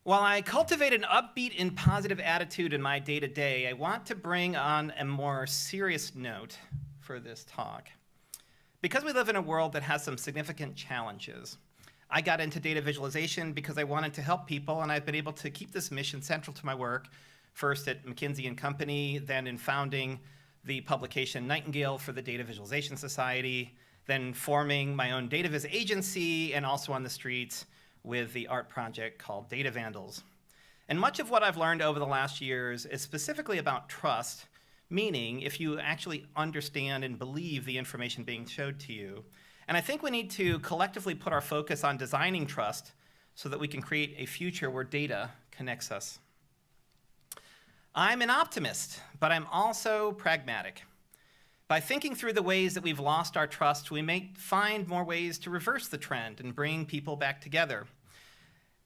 While I cultivate an upbeat and positive attitude in my day-to-day, I want to bring on a more serious note for this talk. Because we live in a world that has some significant challenges, I got into data visualization because I wanted to help people, and I've been able to keep this mission central to my work, first at McKinsey & Company, then in founding the publication Nightingale for the Data Visualization Society, then forming my own data viz agency, and also on the streets with the art project called Data Vandals. And much of what I've learned over the last years is specifically about trust, meaning if you actually understand and believe the information being showed to you. And I think we need to collectively put our focus on designing trust so that we can create a future where data connects us. I'm an optimist, but I'm also pragmatic. By thinking through the ways that we've lost our trust, we may find more ways to reverse the trend and bring people back together.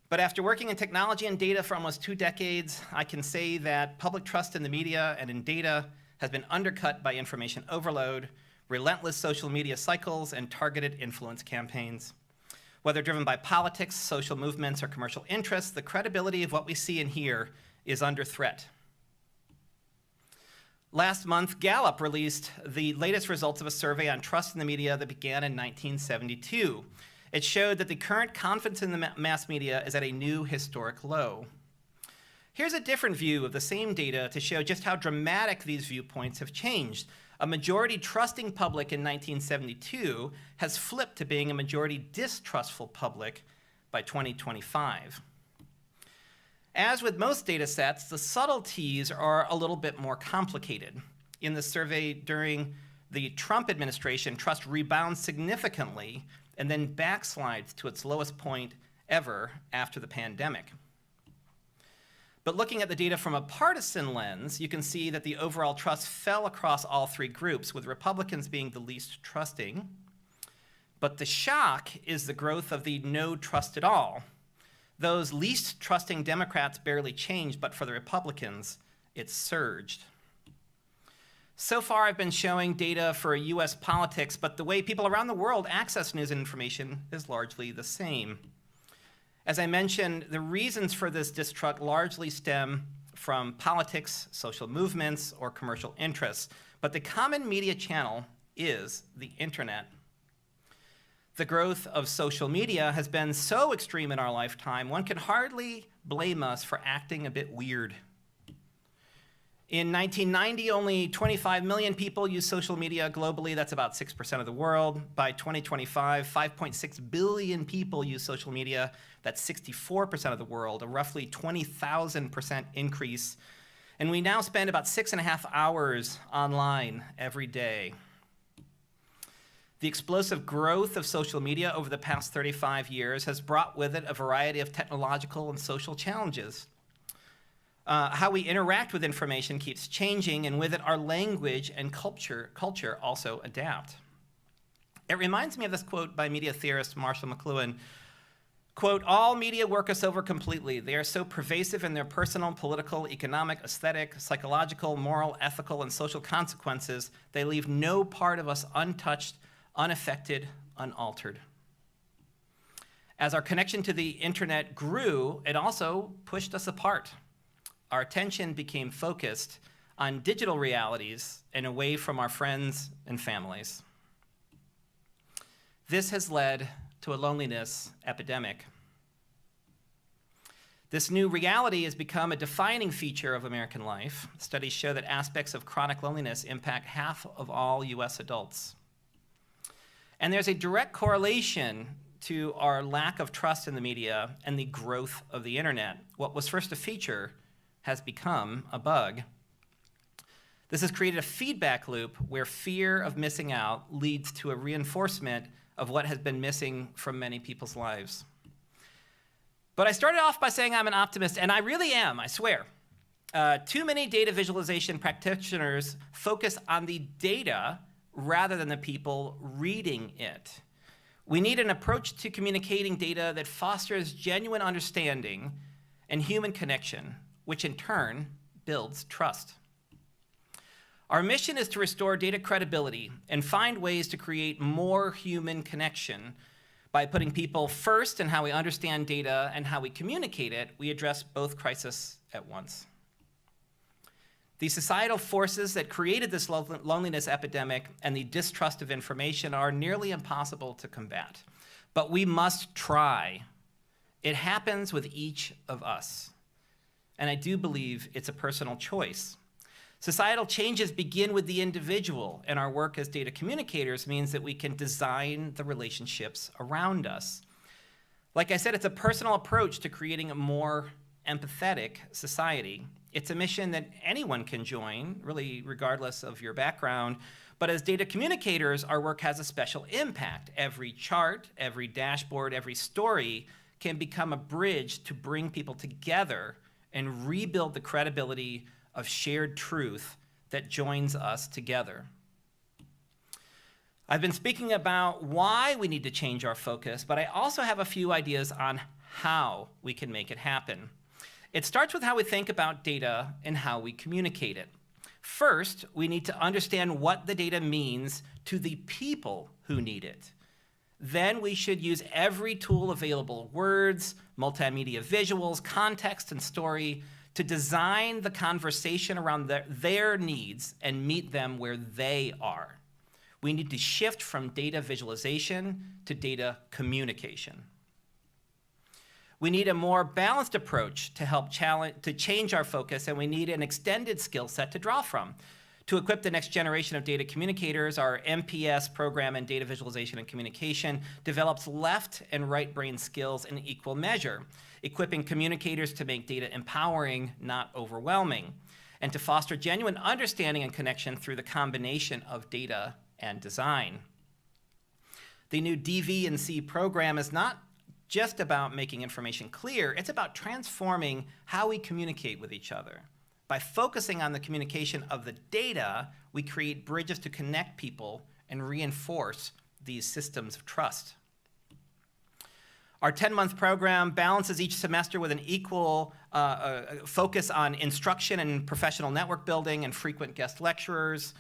But after working in technology and data for almost 2 decades, I can say that public trust in the media and in data has been undercut by information overload, relentless social media cycles, and targeted influence campaigns. Whether driven by politics, social movements, or commercial interests, the credibility of what we see and hear is under threat. Last month, Gallup released the latest results of a survey on trust in the media that began in 1972. It showed that the current confidence in the mass media is at a new historic low. Here's a different view of the same data to show just how dramatic these viewpoints have changed. A majority trusting public in 1972 has flipped to being a majority distrustful public by 2025. As with most data sets, the subtleties are a little bit more complicated. In the survey during the Trump administration, trust rebounds significantly and then backslides to its lowest point ever after the pandemic. But looking at the data from a partisan lens, you can see that the overall trust fell across all 3 groups, with Republicans being the least trusting. But the shock is the growth of the no trust at all. Those least trusting Democrats barely changed, but for the Republicans, it surged. So far, I've been showing data for US politics, but the way people around the world access news and information is largely the same. As I mentioned, the reasons for this distrust largely stem from politics, social movements, or commercial interests, but the common media channel is the internet. The growth of social media has been so extreme in our lifetime, one can hardly blame us for acting a bit weird. In 1990, only 25 million people use social media globally. That's about 6% of the world. By 2025, 5.6 billion people use social media. That's 64% of the world, a roughly 20,000% increase. And we now spend about 6.5 hours online every day. The explosive growth of social media over the past 35 years has brought with it a variety of technological and social challenges. How we interact with information keeps changing, and with it, our language and culture also adapt. It reminds me of this quote by media theorist Marshall McLuhan, quote, "All media work us over completely. They are so pervasive in their personal, political, economic, aesthetic, psychological, moral, ethical, and social consequences, they leave no part of us untouched, unaffected, unaltered." As our connection to the internet grew, it also pushed us apart. Our attention became focused on digital realities and away from our friends and families. This has led to a loneliness epidemic. This new reality has become a defining feature of American life. Studies show that aspects of chronic loneliness impact half of all US adults. And there's a direct correlation to our lack of trust in the media and the growth of the internet. What was first a feature has become a bug. This has created a feedback loop where fear of missing out leads to a reinforcement of what has been missing from many people's lives. But I started off by saying I'm an optimist, and I really am, I swear. Too many data visualization practitioners focus on the data rather than the people reading it. We need an approach to communicating data that fosters genuine understanding and human connection, which in turn builds trust. Our mission is to restore data credibility and find ways to create more human connection By putting people first in how we understand data and how we communicate it, we address both crises at once. The societal forces that created this loneliness epidemic and the distrust of information are nearly impossible to combat. But we must try. It happens with each of us. And I do believe it's a personal choice. Societal changes begin with the individual, and our work as data communicators means that we can design the relationships around us. Like I said, it's a personal approach to creating a more empathetic society. It's a mission that anyone can join, really regardless of your background. But as data communicators, our work has a special impact. Every chart, every dashboard, every story can become a bridge to bring people together and rebuild the credibility of shared truth that joins us together. I've been speaking about why we need to change our focus, but I also have a few ideas on how we can make it happen. It starts with how we think about data and how we communicate it. First, we need to understand what the data means to the people who need it. Then we should use every tool available, words, multimedia visuals, context, and story, to design the conversation around their needs and meet them where they are. We need to shift from data visualization to data communication. We need a more balanced approach to help change our focus, and we need an extended skill set to draw from. To equip the next generation of data communicators, our MPS program in data visualization and communication develops left and right brain skills in equal measure, equipping communicators to make data empowering, not overwhelming, and to foster genuine understanding and connection through the combination of data and design. The new DV&C program is not just about making information clear, it's about transforming how we communicate with each other. By focusing on the communication of the data, we create bridges to connect people and reinforce these systems of trust. Our 10-month program balances each semester with an equal focus on instruction and professional network building and frequent guest lecturers.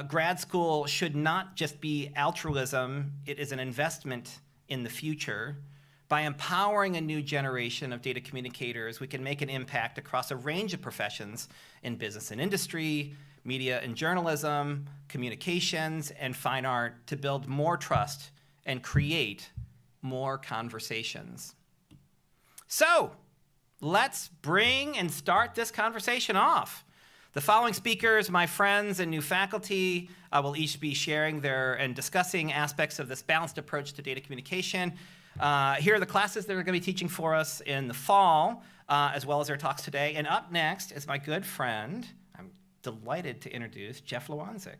Grad school should not just be altruism, it is an investment in the future. By empowering a new generation of data communicators, we can make an impact across a range of professions in business and industry, media and journalism, communications, and fine art to build more trust and create more conversations. So, let's bring and start this conversation off. The following speakers, my friends and new faculty, will each be sharing and discussing aspects of this balanced approach to data communication. Here are the classes they're going to be teaching for us in the fall, as well as their talks today. And up next is my good friend, I'm delighted to introduce Jeff Lewanczyk.